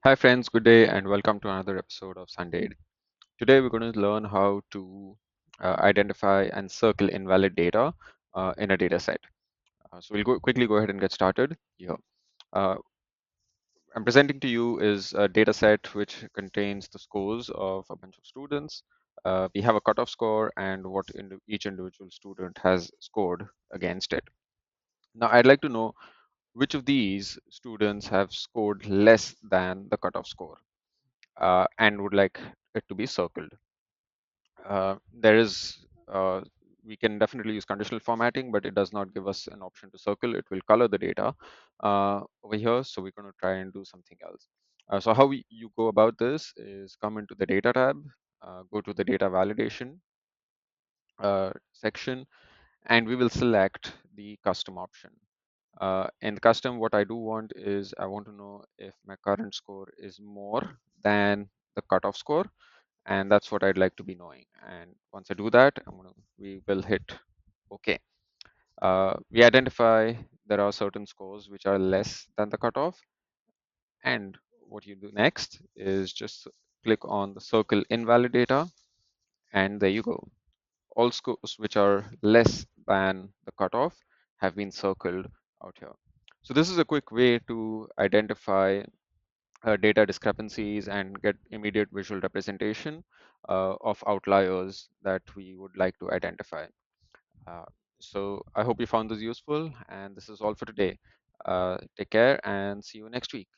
Hi, friends. Good day, and welcome to another episode of Sunday. Today, we're going to learn how to identify and circle invalid data in a data set. So we'll quickly go ahead and get started here. Uh, I'm presenting to you is a data set which contains the scores of a bunch of students. We have a cutoff score and what each individual student has scored against it. Now, I'd like to know which of these students have scored less than the cutoff score and would like it to be circled. There is we can definitely use conditional formatting, but it does not give us an option to circle. It will color the data over here. So we're going to try and do something else. So how you go about this is come into the data tab, go to the data validation section, and we will select the custom option. In the custom, what I do want is I want to know if my current score is more than the cutoff score, and that's what I'd like to be knowing. And once I do that, we will hit OK. We identify there are certain scores which are less than the cutoff, and what you do next is just click on the circle invalid data, and there you go. All scores which are less than the cutoff have been circled out here. So this is a quick way to identify data discrepancies and get immediate visual representation of outliers that we would like to identify. Uh, so I hope you found this useful, and this is all for today. Take care and see you next week.